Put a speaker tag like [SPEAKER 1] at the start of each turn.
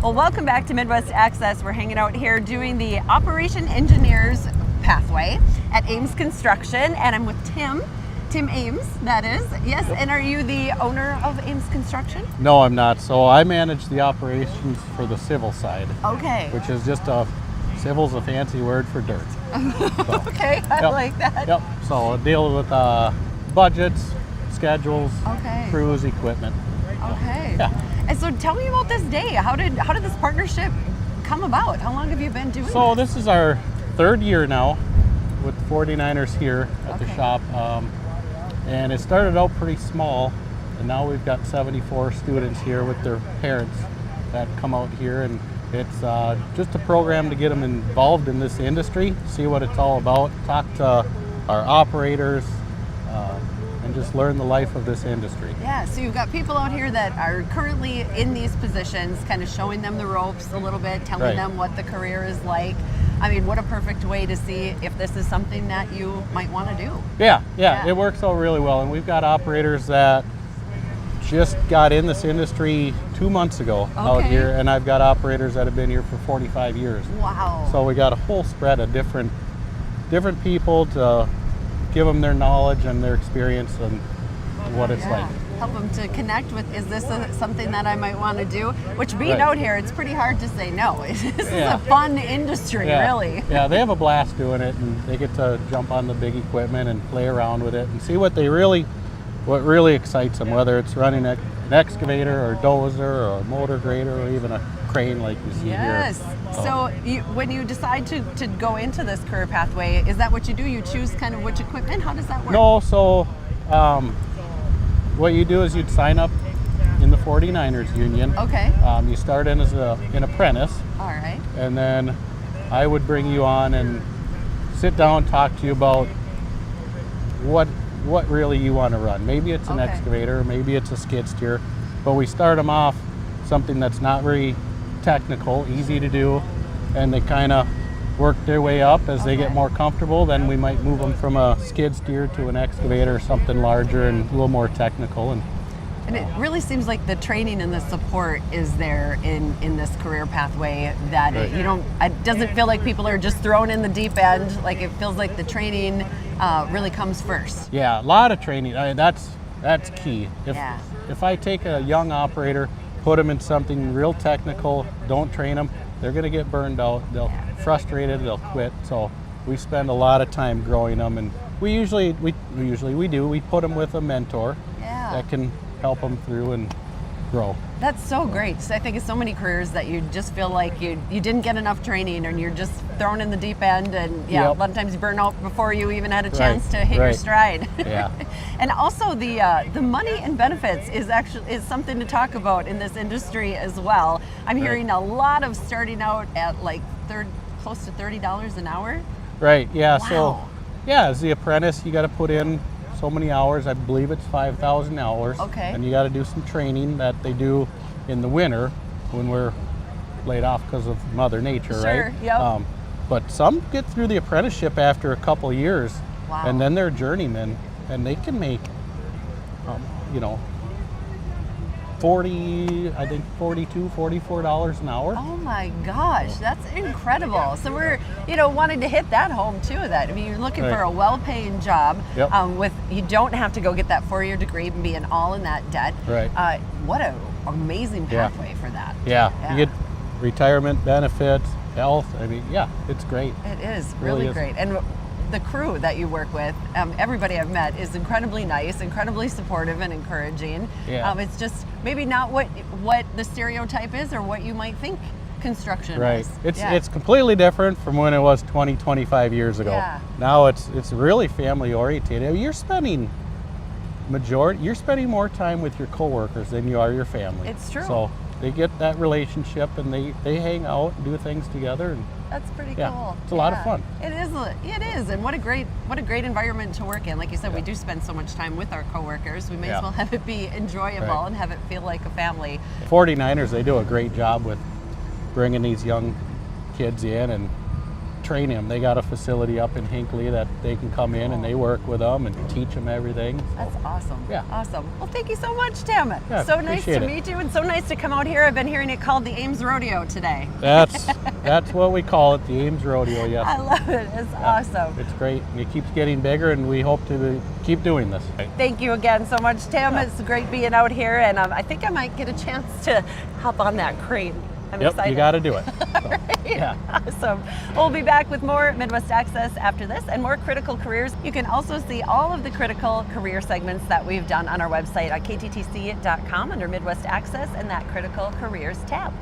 [SPEAKER 1] Well, welcome back to Midwest Access. We're hanging out here doing the Operation Engineers Pathway at Ames Construction, and I'm with Tim Ames, that is. Yes, and are you the owner of Ames Construction?
[SPEAKER 2] No, I'm not. So I manage the operations for the civil side.
[SPEAKER 1] Okay.
[SPEAKER 2] Which is just civil's a fancy word for dirt.
[SPEAKER 1] So, okay, I like that.
[SPEAKER 2] Yep. So I deal with budgets, schedules, crews, equipment.
[SPEAKER 1] Okay.
[SPEAKER 2] Yeah.
[SPEAKER 1] And so tell me about this day. How did this partnership come about? How long have you been doing
[SPEAKER 2] So
[SPEAKER 1] this?
[SPEAKER 2] this is our third year now with the 49ers here at the shop. And it started out pretty small, and now we've got 74 students here with their parents that come out here, and it's just a program to get them involved in this industry, see what it's all about, talk to our operators, and just learn the life of this industry.
[SPEAKER 1] Yeah, so you've got people out here that are currently in these positions, kind of showing them the ropes a little bit, telling them what the career is like. I mean, what a perfect way to see if this is something that you might want to do.
[SPEAKER 2] Yeah, it works out really well. And we've got operators that just got in this industry 2 months ago out here, and I've got operators that have been here for 45 years.
[SPEAKER 1] Wow.
[SPEAKER 2] So we got a whole spread of different people to give them their knowledge and their experience and what it's like.
[SPEAKER 1] Help them to connect with, is this something that I might want to do? Which being out here, it's pretty hard to say no. This is a fun industry, really.
[SPEAKER 2] Yeah, they have a blast doing it, and they get to jump on the big equipment and play around with it and see what really excites them, whether it's running an excavator or dozer or a motor grader or even a crane like you see here.
[SPEAKER 1] Yes. So when you decide to go into this career pathway, is that what you do? You choose kind of which equipment? How does that work?
[SPEAKER 2] No, so what you do is you'd sign up in the 49ers union.
[SPEAKER 1] Okay.
[SPEAKER 2] You start in as an apprentice.
[SPEAKER 1] All right.
[SPEAKER 2] And then I would bring you on and sit down, talk to you about what really you want to run. Maybe it's an excavator, maybe it's a skid steer, but we start them off something that's not very technical, easy to do, and they kind of work their way up as they get more comfortable. Then we might move them from a skid steer to an excavator or something larger and a little more technical.
[SPEAKER 1] And it really seems like the training and the support is there in this career pathway, that it doesn't feel like people are just thrown in the deep end. Like, it feels like the training really comes first.
[SPEAKER 2] Yeah, a lot of training. That's key. If I take a young operator, put them in something real technical, don't train them, they're going to get burned out. They'll frustrated, they'll quit. So we spend a lot of time growing them, and we put them with a mentor that can help them through and grow.
[SPEAKER 1] That's so great. So I think it's so many careers that you just feel like you didn't get enough training, and you're just thrown in the deep end, and a lot of times you burn out before you even had a chance to hit your stride.
[SPEAKER 2] Yeah.
[SPEAKER 1] And also the money and benefits is something to talk about in this industry as well. I'm hearing a lot of starting out at like close to $30 an hour.
[SPEAKER 2] Right. Yeah.
[SPEAKER 1] Wow.
[SPEAKER 2] So as the apprentice, you got to put in so many hours. I believe it's 5,000 hours.
[SPEAKER 1] Okay.
[SPEAKER 2] And you got to do some training that they do in the winter when we're laid off because of Mother Nature, right?
[SPEAKER 1] Yep.
[SPEAKER 2] But some get through the apprenticeship after a couple years, and then they're journeymen, and they can make, $42, $44 an hour.
[SPEAKER 1] Oh my gosh, that's incredible. So we're, wanting to hit that home too. That, I mean, you're looking for a well-paying job. You don't have to go get that 4-year degree and be all in that debt.
[SPEAKER 2] Right.
[SPEAKER 1] What an amazing pathway for that.
[SPEAKER 2] Yeah. You get retirement benefits, health. I mean, it's great.
[SPEAKER 1] It is really great. And the crew that you work with, everybody I've met is incredibly nice, incredibly supportive and encouraging. It's just maybe not what the stereotype is or what you might think construction is.
[SPEAKER 2] It's completely different from when it was 25 years ago. Now it's really family oriented. You're spending more time with your coworkers than you are your family.
[SPEAKER 1] It's true.
[SPEAKER 2] So they get that relationship, and they hang out and do things together, and
[SPEAKER 1] that's pretty cool.
[SPEAKER 2] It's a lot of fun.
[SPEAKER 1] It is, and what a great environment to work in. Like you said, we do spend so much time with our coworkers. We may as well have it be enjoyable and have it feel like a family.
[SPEAKER 2] 49ers, they do a great job with bringing these young kids in and train them. They got a facility up in Hinckley that they can come in and they work with them and teach them everything.
[SPEAKER 1] That's awesome.
[SPEAKER 2] Yeah.
[SPEAKER 1] Awesome. Well, thank you so much, Tim.
[SPEAKER 2] Yeah,
[SPEAKER 1] so nice to
[SPEAKER 2] appreciate it.
[SPEAKER 1] meet you, and so nice to come out here. I've been hearing it called the Ames Rodeo today.
[SPEAKER 2] That's what we call it, the Ames Rodeo, yes.
[SPEAKER 1] I love it. It's awesome.
[SPEAKER 2] It's great. And it keeps getting bigger, and we hope to keep doing this.
[SPEAKER 1] Thank you again so much, Tim.
[SPEAKER 2] Yeah.
[SPEAKER 1] It's great being out here, and I think I might get a chance to hop on that crane. I'm excited.
[SPEAKER 2] You got to do it. So,
[SPEAKER 1] Right.
[SPEAKER 2] yeah.
[SPEAKER 1] Awesome. We'll be back with more Midwest Access after this and more Critical Careers. You can also see all of the Critical Career segments that we've done on our website at kttc.com under Midwest Access and that Critical Careers tab.